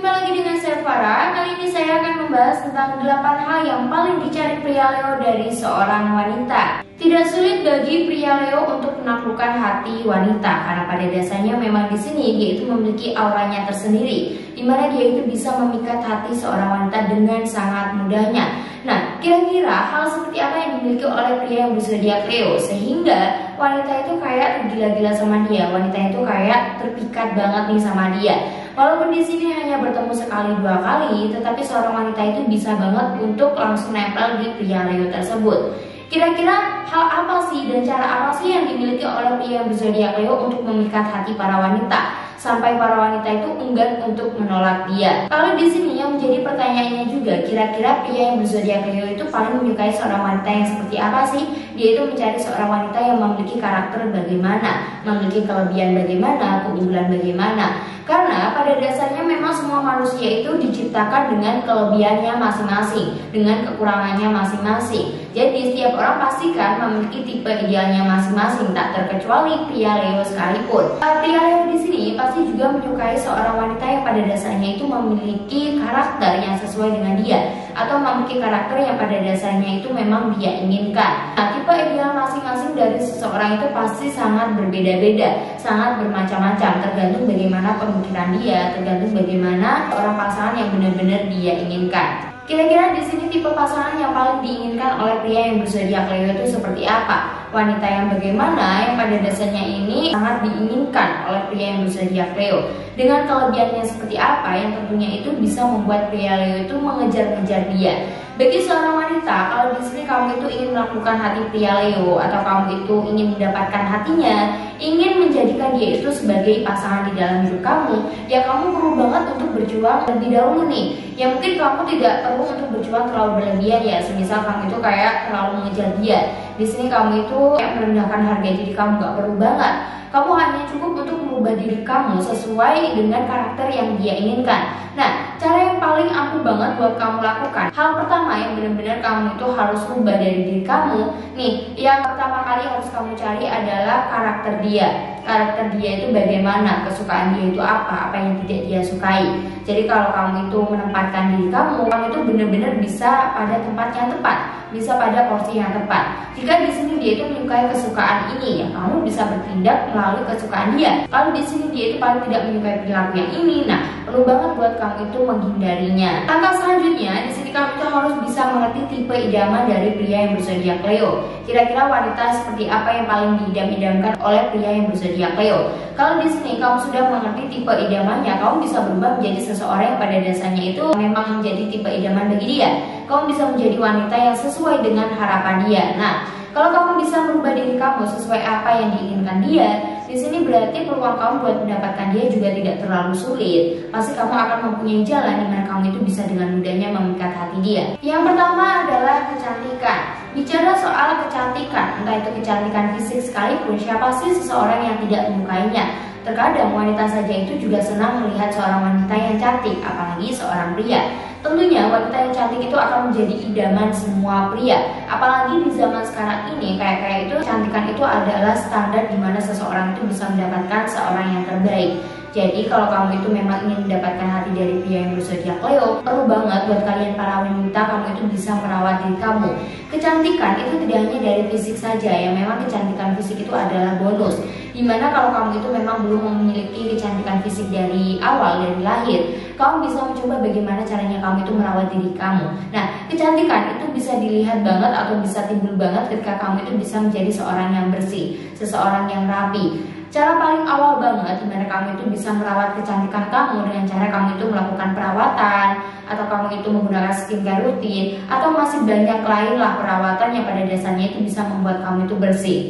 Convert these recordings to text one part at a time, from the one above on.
Jumpa lagi dengan saya Farah. Kali ini saya akan membahas tentang 8 hal yang paling dicari pria Leo dari seorang wanita. Tidak sulit bagi pria Leo untuk menaklukkan hati wanita karena pada dasarnya memang di sini dia itu memiliki auranya tersendiri, di mana dia itu bisa memikat hati seorang wanita dengan sangat mudahnya. Nah, kira-kira hal seperti apa yang dimiliki oleh pria yang berzodiak Leo sehingga wanita itu kayak tergila-gila sama dia, wanita itu kayak terpikat banget nih sama dia. Walaupun di sini hanya bertemu sekali dua kali, tetapi seorang wanita itu bisa banget untuk langsung nempel di pria Leo tersebut. Kira-kira hal apa sih dan cara apa sih yang dimiliki oleh pria yang berzodiak Leo untuk memikat hati para wanita sampai para wanita itu enggan untuk menolak dia? Kalau di sini yang menjadi pertanyaannya juga, kira-kira pria yang berzodiak Leo itu paling menyukai seorang wanita yang seperti apa sih? Dia itu mencari seorang wanita yang memiliki karakter bagaimana, memiliki kelebihan bagaimana, keunggulan bagaimana. Karena pada dasarnya memang semua manusia itu diciptakan dengan kelebihannya masing-masing, dengan kekurangannya masing-masing. Jadi setiap orang pasti kan memiliki tipe idealnya masing-masing, tak terkecuali pria Leo sekalipun. Pria Leo di sini pasti juga menyukai seorang wanita yang pada dasarnya itu memiliki karakter yang sesuai dengan dia, atau memiliki karakter yang pada dasarnya itu memang dia inginkan. Nah, tipe ideal masing-masing dari seseorang itu pasti sangat berbeda-beda, sangat bermacam-macam, tergantung bagaimana pemikiran dia, tergantung bagaimana orang pasangan yang benar-benar dia inginkan. Kira-kira di sini tipe pasangan yang paling diinginkan oleh pria yang berzodiak Leo itu seperti apa? Wanita yang bagaimana yang pada dasarnya ini sangat diinginkan oleh pria yang berzodiak Leo. Dengan kelebihannya seperti apa yang tentunya itu bisa membuat pria Leo itu mengejar-ngejar dia. Bagi seorang wanita, kalau di sini kamu itu ingin melakukan hati pria Leo, atau kamu itu ingin mendapatkan hatinya, ingin menjadikan dia itu sebagai pasangan di dalam hidup kamu, ya kamu perlu banget untuk berjuang lebih dahulu nih. Ya mungkin kamu tidak perlu untuk berjuang terlalu berlebihan ya, semisal kamu itu kayak terlalu mengejar dia. Di sini kamu itu kayak merendahkan harga diri kamu, gak perlu banget. Kamu hanya cukup untuk merubah diri kamu sesuai dengan karakter yang dia inginkan. Nah, cara yang paling ampuh banget buat kamu lakukan, hal pertama yang benar-benar kamu itu harus rubah dari diri kamu. Nih, yang pertama kali harus kamu cari adalah karakter dia. Karakter dia itu bagaimana, kesukaan dia itu apa yang tidak dia sukai. Jadi kalau kamu itu menempatkan diri kamu itu benar-benar bisa pada tempat yang tepat, bisa pada porsi yang tepat. Jika di sini dia itu menyukai kesukaan ini, ya kamu bisa bertindak melalui kesukaan dia. Kalau di sini dia itu paling tidak menyukai perilaku yang ini, nah perlu banget buat kamu itu menghindarinya. Langkah selanjutnya, di sini kamu itu harus bisa mengerti tipe idaman dari pria yang berzodiak Leo. Kira-kira wanita seperti apa yang paling diidam-idamkan oleh pria yang berzodiak Leo? Kalau di sini kamu sudah mengerti tipe idamannya, kamu bisa berubah menjadi seseorang yang pada dasarnya itu memang menjadi tipe idaman bagi dia. Kamu bisa menjadi wanita yang sesuai dengan harapan dia. Nah, kalau kamu bisa merubah diri kamu sesuai apa yang diinginkan dia, di sini berarti peluang kamu buat mendapatkan dia juga tidak terlalu sulit. Pasti kamu akan mempunyai jalan di mana kamu itu bisa dengan mudahnya memikat hati dia. Yang pertama adalah kecantikan. Bicara soal kecantikan, entah itu kecantikan fisik sekalipun, siapa sih seseorang yang tidak menyukainya? Terkadang wanita saja itu juga senang melihat seorang wanita yang cantik, apalagi seorang pria. Tentunya wanita yang cantik itu akan menjadi idaman semua pria. Apalagi di zaman sekarang ini, kayak itu kecantikan itu adalah standar di mana seseorang itu bisa mendapatkan seorang yang terbaik. Jadi kalau kamu itu memang ingin mendapatkan hati dari pria yang berzodiak Leo, perlu banget buat kalian para wanita, kamu itu bisa merawat diri kamu. Kecantikan itu tidak hanya dari fisik saja ya, memang kecantikan fisik itu adalah bonus. Dimana kalau kamu itu memang belum memiliki kecantikan fisik dari awal, dari lahir, kamu bisa mencoba bagaimana caranya kamu itu merawat diri kamu. Nah, kecantikan itu bisa dilihat banget atau bisa timbul banget ketika kamu itu bisa menjadi seorang yang bersih, seseorang yang rapi. Cara paling awal banget dimana kamu itu bisa merawat kecantikan kamu dengan cara kamu itu melakukan perawatan, atau kamu itu menggunakan skincare rutin, atau masih banyak lain lah perawatan yang pada dasarnya itu bisa membuat kamu itu bersih.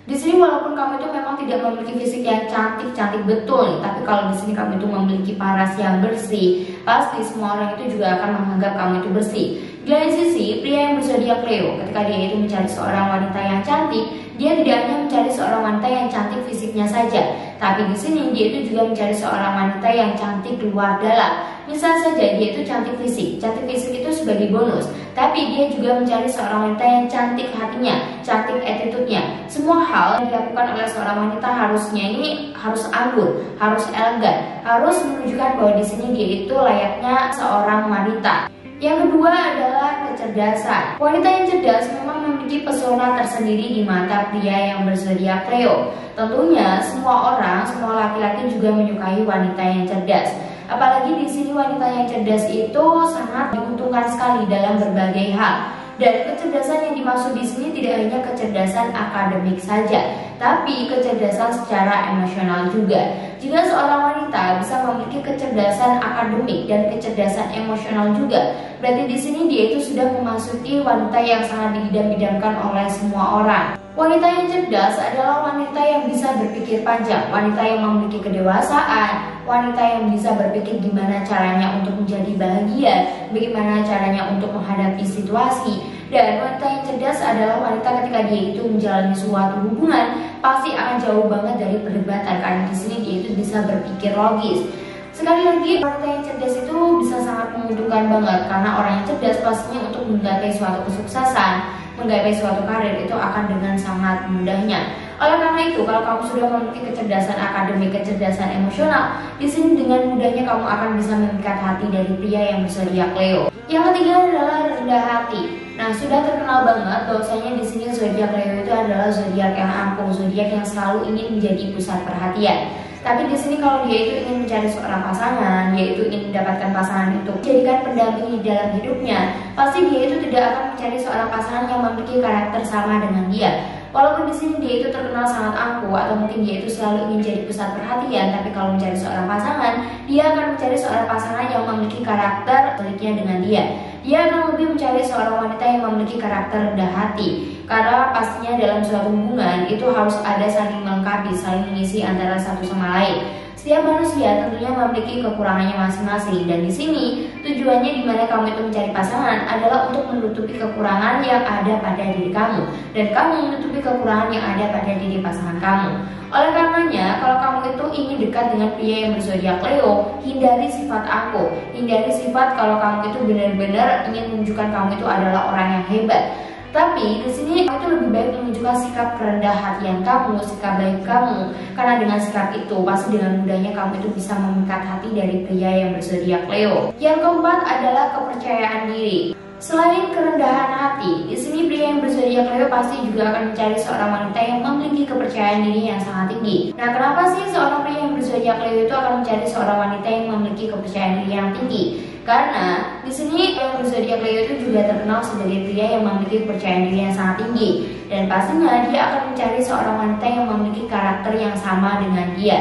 Di sini walaupun kamu itu memang tidak memiliki fisik yang cantik betul, tapi kalau di sini kamu itu memiliki paras yang bersih, pasti semua orang itu juga akan menganggap kamu itu bersih. Di lain sisi, pria yang berzodiak Leo, ketika dia itu mencari seorang wanita yang cantik, dia tidak hanya mencari seorang wanita yang cantik fisiknya saja, tapi di sini dia itu juga mencari seorang wanita yang cantik luar dalam. Misal saja dia itu cantik fisik itu sebagai bonus, tapi dia juga mencari seorang wanita yang cantik hatinya, cantik attitude-nya. Semua hal yang dilakukan oleh seorang wanita harusnya ini harus anggun, harus elegan, harus menunjukkan bahwa di sini dia itu layaknya seorang wanita. Yang kedua adalah kecerdasan. Wanita yang cerdas memang memiliki pesona tersendiri di mata pria yang berzodiak Leo. Tentunya semua orang, semua laki-laki juga menyukai wanita yang cerdas. Apalagi di sini wanita yang cerdas itu sangat diuntungkan sekali dalam berbagai hal. Dan kecerdasan yang dimaksud di sini tidak hanya kecerdasan akademik saja, tapi kecerdasan secara emosional juga. Jika seorang wanita bisa memiliki kecerdasan akademik dan kecerdasan emosional juga, berarti di sini dia itu sudah memasuki wanita yang sangat diidam-idamkan oleh semua orang. Wanita yang cerdas adalah wanita yang bisa berpikir panjang, wanita yang memiliki kedewasaan, wanita yang bisa berpikir gimana caranya untuk menjadi bahagia, bagaimana caranya untuk menghadapi situasi. Dan wanita yang cerdas adalah wanita ketika dia itu menjalani suatu hubungan pasti akan jauh banget dari perdebatan, karena di sini dia itu bisa berpikir logis. Sekali lagi, wanita yang cerdas itu bisa sangat menguntungkan banget, karena orang yang cerdas pastinya untuk menggapai suatu kesuksesan, menggapai suatu karir itu akan dengan sangat mudahnya. Oleh karena itu, kalau kamu sudah memiliki kecerdasan akademik, kecerdasan emosional, di sini dengan mudahnya kamu akan bisa memikat hati dari pria yang berzodiak Leo. Yang ketiga adalah rendah hati. Nah, sudah terkenal banget bahwasanya di sini zodiak Leo itu adalah zodiak yang angkuh, zodiak yang selalu ingin menjadi pusat perhatian. Tapi di sini kalau dia itu ingin mencari seorang pasangan, dia itu ingin mendapatkan pasangan itu jadikan pendamping di dalam hidupnya, pasti dia itu tidak akan mencari seorang pasangan yang memiliki karakter sama dengan dia. Walaupun di sini dia itu terkenal sangat angkuh atau mungkin dia itu selalu ingin jadi pusat perhatian, tapi kalau mencari seorang pasangan, dia akan mencari seorang pasangan yang memiliki karakter sebaliknya dengan dia. Dia akan lebih mencari seorang wanita yang memiliki karakter rendah hati, karena pastinya dalam suatu hubungan itu harus ada saling melengkapi, saling mengisi antara satu sama lain. Setiap manusia tentunya memiliki kekurangannya masing-masing, dan di sini tujuannya dimana kamu itu mencari pasangan adalah untuk menutupi kekurangan yang ada pada diri kamu, dan kamu menutupi kekurangan yang ada pada diri pasangan kamu. Oleh karenanya, kalau kamu itu ingin dekat dengan pria yang berzodiak Leo, hindari sifat angkuh, hindari sifat kalau kamu itu benar-benar ingin menunjukkan kamu itu adalah orang yang hebat. Tapi di sini itu lebih baik menunjukkan sikap kerendah hatian kamu, sikap baik kamu, karena dengan sikap itu pasti dengan mudahnya kamu itu bisa memikat hati dari pria yang berzodiak Leo. Yang keempat adalah kepercayaan diri. Selain kerendahan hati, di sini pria yang berzodiak Leo pasti juga akan mencari seorang wanita yang memiliki kepercayaan diri yang sangat tinggi. Nah, kenapa sih seorang pria yang berzodiak Leo itu akan mencari seorang wanita yang memiliki kepercayaan diri yang tinggi? Karena di sini yang berzodiak Leo itu juga terkenal sebagai pria yang memiliki kepercayaan diri yang sangat tinggi, dan pastinya dia akan mencari seorang wanita yang memiliki karakter yang sama dengan dia.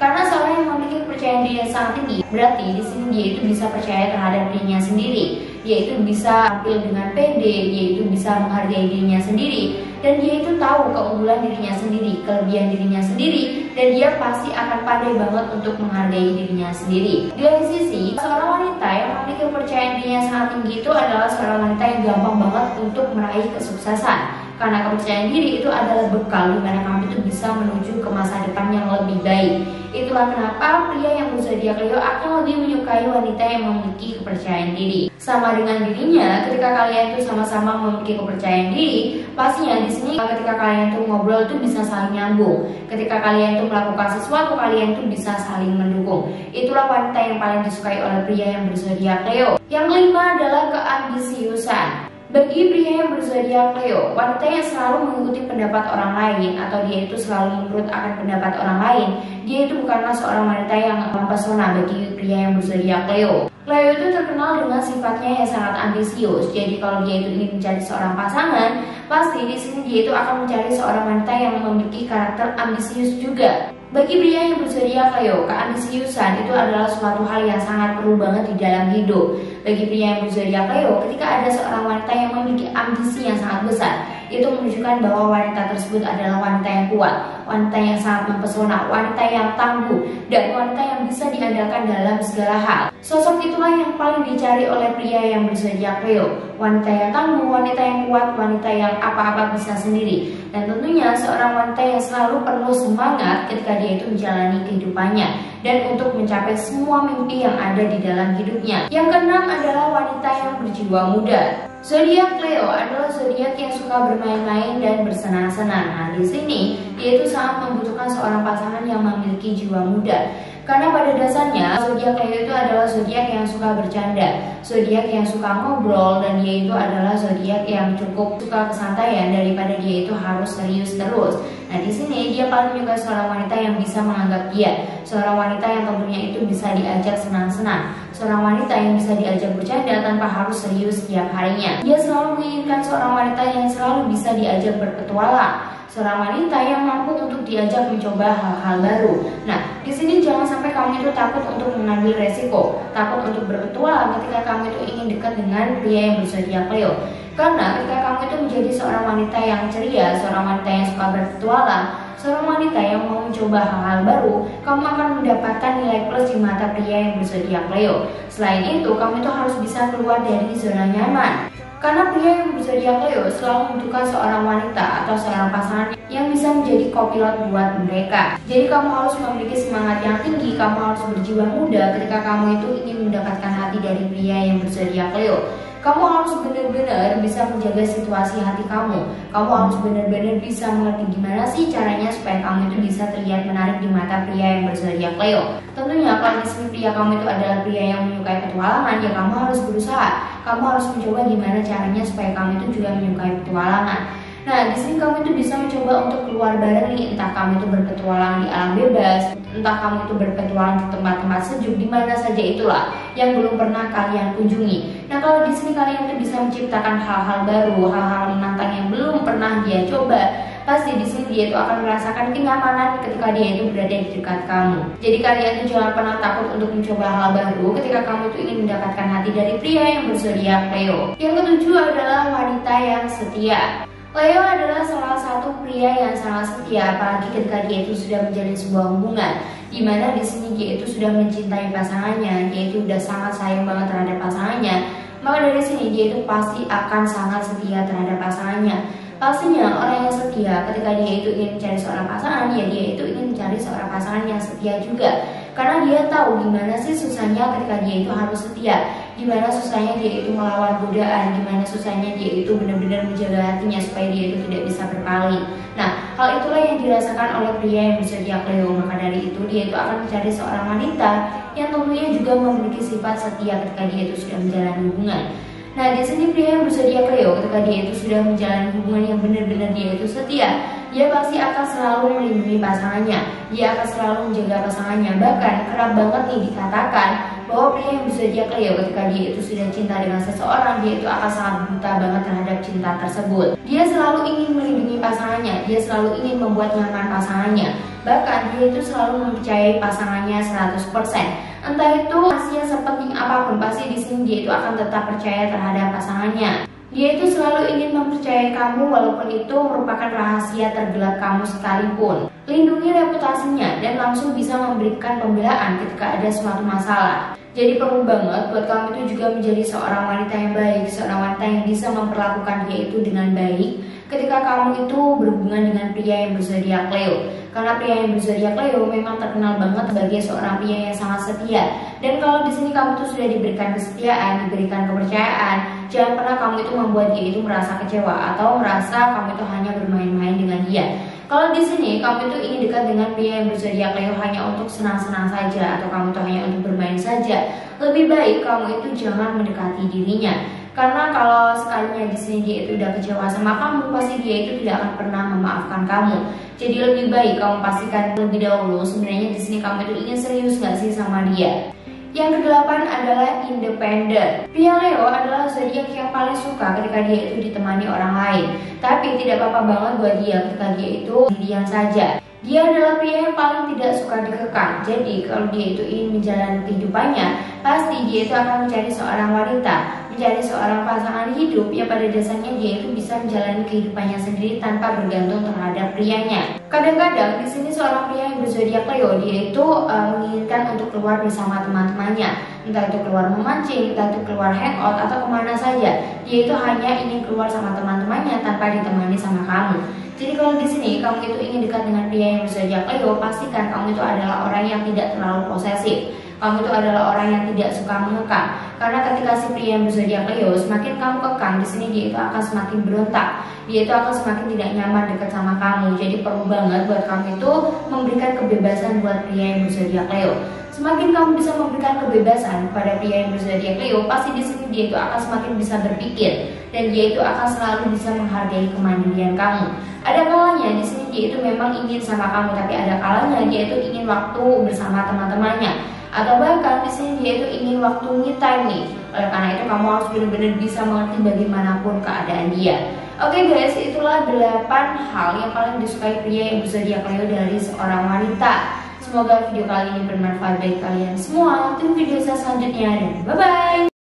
Karena seorang yang memiliki kepercayaan diri yang sangat tinggi, berarti di sini dia itu bisa percaya terhadap dirinya sendiri. Dia itu bisa tampil dengan pede, dia itu bisa menghargai dirinya sendiri, dan dia itu tahu keunggulan dirinya sendiri, kelebihan dirinya sendiri, dan dia pasti akan pandai banget untuk menghargai dirinya sendiri. Di lain sisi, seorang wanita yang memiliki kepercayaan diri yang sangat tinggi itu adalah seorang wanita yang gampang banget untuk meraih kesuksesan. Karena kepercayaan diri itu adalah bekal di mana kamu itu bisa menuju ke masa depan yang lebih baik. Itulah kenapa pria yang berzodiak Leo akan lebih menyukai wanita yang memiliki kepercayaan diri. Sama dengan dirinya, ketika kalian tuh sama-sama memiliki kepercayaan diri, pastinya di sini ketika kalian tuh ngobrol tuh bisa saling nyambung. Ketika kalian tuh melakukan sesuatu, kalian tuh bisa saling mendukung. Itulah wanita yang paling disukai oleh pria yang berzodiak Leo. Yang kelima adalah keambisiusan. Bagi pria yang berzodiak Leo, wanita yang selalu mengikuti pendapat orang lain atau dia itu selalu menurut akan pendapat orang lain, dia itu bukanlah seorang wanita yang mempesona bagi pria yang berzodiak Leo. Leo itu terkenal dengan sifatnya yang sangat ambisius. Jadi kalau dia itu ingin mencari seorang pasangan, pasti di sini dia itu akan mencari seorang wanita yang memiliki karakter ambisius juga. Bagi pria yang berzodiak Leo, keambisiusan itu adalah suatu hal yang sangat perlu banget di dalam hidup. Bagi pria yang berzodiak Leo, ketika ada seorang wanita yang memiliki ambisi yang sangat besar, itu menunjukkan bahwa wanita tersebut adalah wanita yang kuat, wanita yang sangat mempesona, wanita yang tangguh, dan wanita yang bisa diandalkan dalam segala hal. Sosok itulah yang paling dicari oleh pria yang berzodiak Leo. Wanita yang tangguh, wanita yang kuat, wanita yang apa-apa bisa sendiri. Dan tentunya seorang wanita yang selalu penuh semangat ketika dia itu menjalani kehidupannya dan untuk mencapai semua mimpi yang ada di dalam hidupnya. Yang keenam adalah wanita yang berjiwa muda. Zodiak Leo adalah zodiak yang suka bermain-main dan bersenang-senang. Nah, di sini dia itu sangat membutuhkan seorang pasangan yang memiliki jiwa muda. Karena pada dasarnya zodiak Leo itu adalah zodiak yang suka bercanda, zodiak yang suka ngobrol, dan dia itu adalah zodiak yang cukup suka kesantaian daripada dia itu harus serius terus. Nah, di sini dia paling menyukai seorang wanita yang bisa menganggap dia, seorang wanita yang tentunya itu bisa diajak senang-senang, seorang wanita yang bisa diajak bercanda tanpa harus serius setiap harinya. Dia selalu menginginkan seorang wanita yang selalu bisa diajak berpetualang, seorang wanita yang mampu untuk diajak mencoba hal-hal baru. Nah, di sini jangan sampai kamu itu takut untuk mengambil resiko, takut untuk berpetualang ketika kamu itu ingin dekat dengan pria yang berzodiak Leo. Karena ketika kamu itu menjadi seorang wanita yang ceria, seorang wanita yang suka berpetualang, seorang wanita yang mau mencoba hal-hal baru, kamu akan mendapatkan nilai plus di mata pria yang berzodiak Leo. Selain itu, kamu itu harus bisa keluar dari zona nyaman. Karena pria yang berzodiak Leo selalu membutuhkan seorang wanita atau seorang pasangan yang bisa menjadi kopilot buat mereka. Jadi kamu harus memiliki semangat yang tinggi, kamu harus berjiwa muda ketika kamu itu ingin mendapatkan hati dari pria yang berzodiak Leo. Kamu harus benar-benar bisa menjaga situasi hati kamu. Kamu harus benar-benar bisa mengerti gimana sih caranya supaya kamu itu bisa terlihat menarik di mata pria yang berzodiak Leo. Tentunya kalau di sini pria kamu itu adalah pria yang menyukai petualangan, ya kamu harus berusaha. Kamu harus mencoba gimana caranya supaya kamu itu juga menyukai petualangan. Nah, di sini kamu itu bisa mencoba untuk keluar bareng nih, entah kamu itu berpetualang di alam bebas, entah kamu itu berpetualang di tempat-tempat sejuk, di mana saja itulah yang belum pernah kalian kunjungi. Nah, kalau di sini kalian itu bisa menciptakan hal-hal baru, hal-hal menantang yang belum pernah dia coba, pasti di sini dia itu akan merasakan kenyamanan ketika dia itu berada di dekat kamu. Jadi kalian itu jangan pernah takut untuk mencoba hal baru ketika kamu itu ingin mendapatkan hati dari pria yang berzodiak Leo. Yang ketujuh adalah wanita yang setia. Leo adalah salah satu pria yang sangat setia, apalagi ketika dia itu sudah menjalin sebuah hubungan, di mana di sini dia itu sudah mencintai pasangannya, dia itu sudah sangat sayang banget terhadap pasangannya. Maka dari sini dia itu pasti akan sangat setia terhadap pasangannya. Pastinya orang yang setia ketika dia itu ingin mencari seorang pasangan, ya dia itu ingin mencari seorang pasangan yang setia juga. Karena dia tahu gimana sih susahnya ketika dia itu harus setia, gimana susahnya dia itu melawan godaan, gimana susahnya dia itu benar-benar menjaga hatinya supaya dia itu tidak bisa berpaling. Nah, hal itulah yang dirasakan oleh pria yang berzodiak Leo. Maka dari itu dia itu akan mencari seorang wanita yang tentunya juga memiliki sifat setia ketika dia itu sudah menjalani hubungan. Nah, di sini pria yang berzodiak Leo ketika dia itu sudah menjalani hubungan yang benar-benar dia itu setia, dia pasti akan selalu melindungi pasangannya, dia akan selalu menjaga pasangannya. Bahkan kerap banget nih dikatakan bahwa pria yang berzodiak Leo ketika dia itu sudah cinta dengan seseorang, dia itu akan sangat buta banget terhadap cinta tersebut. Dia selalu ingin melindungi pasangannya, dia selalu ingin membuat nyaman pasangannya. Bahkan dia itu selalu mempercayai pasangannya 100%. Entah itu rahasia sepenting apapun, pasti di sini dia itu akan tetap percaya terhadap pasangannya. Dia itu selalu ingin mempercayai kamu walaupun itu merupakan rahasia tergelap kamu sekalipun. Lindungi reputasinya dan langsung bisa memberikan pembelaan ketika ada suatu masalah. Jadi perlu banget buat kamu itu juga menjadi seorang wanita yang baik, seorang wanita yang bisa memperlakukan dia itu dengan baik ketika kamu itu berhubungan dengan pria yang berzodiak Leo. Karena pria yang berzodiak Leo memang terkenal banget sebagai seorang pria yang sangat setia. Dan kalau di sini kamu itu sudah diberikan kesetiaan, diberikan kepercayaan, jangan pernah kamu itu membuat dia itu merasa kecewa atau merasa kamu itu hanya bermain-main dengan dia. Kalau di sini kamu itu ingin dekat dengan pria yang berzodiak Leo hanya untuk senang-senang saja atau kamu itu hanya untuk bermain saja, lebih baik kamu itu jangan mendekati dirinya. Karena kalau sekalinya di sini dia itu udah kecewa sama kamu, pasti dia itu tidak akan pernah memaafkan kamu. Jadi lebih baik kamu pastikan lebih dahulu sebenarnya di sini kamu itu ingin serius nggak sih sama dia. Yang kedelapan adalah independen. Pria Leo adalah zodiak yang paling suka ketika dia itu ditemani orang lain. Tapi tidak apa-apa banget buat dia ketika dia itu sendirian saja. Dia adalah pria yang paling tidak suka dikekang. Jadi kalau dia itu ingin menjalani kehidupannya, pasti dia itu akan mencari seorang wanita mencari seorang pasangan hidup yang pada dasarnya dia itu bisa menjalani kehidupannya sendiri tanpa bergantung terhadap prianya. Kadang-kadang di sini seorang pria yang berzodiak Leo dia itu menginginkan untuk keluar bersama teman-temannya, entah itu keluar memancing, entah itu keluar hangout atau kemana saja. Dia itu hanya ingin keluar sama teman-temannya tanpa ditemani sama kamu. Jadi kalau di sini kamu itu ingin dekat dengan pria yang berzodiak Leo, pastikan kamu itu adalah orang yang tidak terlalu posesif. Kamu itu adalah orang yang tidak suka mengekang. Karena ketika si pria yang berzodiak Leo semakin kamu kekang, di sini dia itu akan semakin berontak. Dia itu akan semakin tidak nyaman dekat sama kamu. Jadi perlu banget buat kamu itu memberikan kebebasan buat pria yang berzodiak Leo. Semakin kamu bisa memberikan kebebasan pada pria yang berzodiak Leo, pasti di sini dia itu akan semakin bisa berpikir dan dia itu akan selalu bisa menghargai kemandirian kamu. Ada kalanya di sini dia itu memang ingin sama kamu, tapi ada kalanya dia itu ingin waktu bersama teman-temannya. Atau bahkan di sini dia itu ingin waktu me time nih. Oleh karena itu kamu harus benar-benar bisa mengerti bagaimanapun keadaan dia. Oke guys, itulah 8 hal yang paling disukai pria yang berzodiak Leo dari seorang wanita. Semoga video kali ini bermanfaat bagi kalian semua. Tunggu video saya selanjutnya dan bye bye.